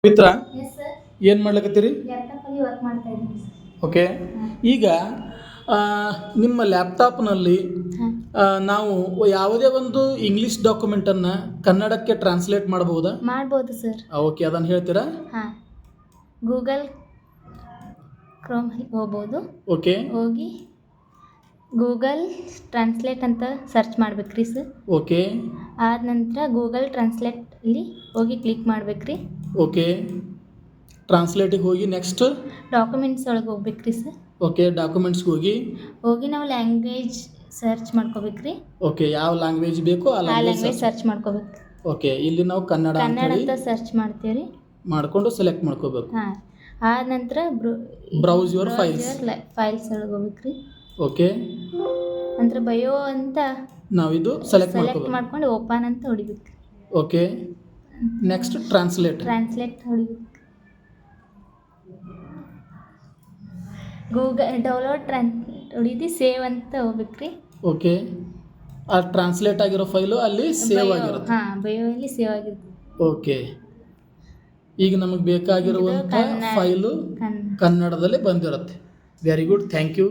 ಪವಿತ್ರ yes sir. ಏನು ಮಾಡ್ಲಿಕತ್ತೀರಿ? ಲ್ಯಾಪ್ಟಾಪಲ್ಲಿ work ಮಾಡ್ತಾ ಇದ್ದೀನಿ ಸರ್. ಓಕೆ. ಈಗ ನಿಮ್ಮ ಲ್ಯಾಪ್ಟಾಪ್ನಲ್ಲಿ ಹಾಂ ನಾವು ಯಾವುದೇ ಒಂದು ಇಂಗ್ಲೀಷ್ ಡಾಕ್ಯುಮೆಂಟನ್ನು ಕನ್ನಡಕ್ಕೆ ಟ್ರಾನ್ಸ್ಲೇಟ್ ಮಾಡಬಹುದಾ? ಮಾಡ್ಬೋದು ಸರ್. ಓಕೆ, ಅದನ್ನು ಹೇಳ್ತೀರಾ? ಹಾಂ, ಗೂಗಲ್ ಕ್ರೋಮಲ್ಲಿ ಹೋಗ್ಬೋದು. ಓಕೆ ಹೋಗಿ ಗೂಗಲ್ ಟ್ರಾನ್ಸ್ಲೇಟ್ ಅಂತ ಸರ್ಚ್ ಮಾಡ್ಬೇಕ್ರಿ ಸರ್. ಓಕೆ ಆದ ನಂತರ ಗೂಗಲ್ ಟ್ರಾನ್ಸ್ಲೇಟಲ್ಲಿ ಹೋಗಿ ಕ್ಲಿಕ್ ಮಾಡ್ಬೇಕ್ರಿ. ಓಕೆ ಟ್ರಾನ್ಸ್ಲೇಟಿಗೆ ಹೋಗಿ ನೆಕ್ಸ್ಟ್ ಡಾಕ್ಯುಮೆಂಟ್ಸ್ ಒಳಗೆ ಹೋಗ್ಬೇಕ್ರಿ ಸರ್. ಓಕೆ ಡಾಕ್ಯುಮೆಂಟ್ಸ್ಗೆ ಹೋಗಿ ನಾವು ಲ್ಯಾಂಗ್ವೇಜ್ ಸರ್ಚ್ ಮಾಡ್ಕೋಬೇಕ್ರಿ. ಓಕೆ ಯಾವ ಲ್ಯಾಂಗ್ವೇಜ್ ಬೇಕೋ ಆ ಆ ಲ್ಯಾಂಗ್ವೇಜ್ ಲ್ಯಾಂಗ್ವೇಜ್ ಸರ್ಚ್ ಮಾಡ್ಕೋಬೇಕು. ಓಕೆ, ಇಲ್ಲಿ ನಾವು ಕನ್ನಡ ಕನ್ನಡ ಅಂತ ಸರ್ಚ್ ಮಾಡ್ತೀವಿ. ಮಾಡಿಕೊಂಡು ಸೆಲೆಕ್ಟ್ ಮಾಡ್ಕೋಬೇಕು. ಹಾಂ, ಆದ ನಂತರ ಬ್ರೌಸ್ ಯುವರ್ ಫೈಲ್ಸ್ ಫೈಲ್ಸ್ ಒಳಗೆ ಹೋಗ್ಬೇಕ್ರಿ. ಓಕೆ, ನಂತರ ಬಯೋ ಅಂತ ನಾವಿದು ಸೆಲೆಕ್ಟ್ ಮಾಡ್ಕೋಬೇಕು. ಮಾಡ್ಕೊಂಡು ಓಪನ್ ಅಂತ ಹೊಡಿಬೇಕು. ಓಕೆ, ನೆಕ್ಸ್ಟ್ ಟ್ರಾನ್ಸ್ಲೇಟ್ ಹೊಡಿಬೇಕು. ಗೂಗಲ್ ಡೌನ್ಲೋಡ್ ಹೊಡಿದು ಸೇವ್ ಅಂತ ಹೋಗ್ಬೇಕ್ರಿ. ಓಕೆ, ಆ ಟ್ರಾನ್ಸ್ಲೇಟ್ ಆಗಿರೋ ಫೈಲು ಅಲ್ಲಿ ಸೇವ್ ಆಗಿರುತ್ತೆ. ಹಾಂ, ಬಯೋಯಲ್ಲಿ ಸೇವ್ ಆಗಿರುತ್ತೆ. ಓಕೆ, ಈಗ ನಮಗೆ ಬೇಕಾಗಿರುವಂಥ ಇದು ಫೈಲು ಕನ್ನಡದಲ್ಲಿ ಬಂದಿರುತ್ತೆ. Very good, thank you.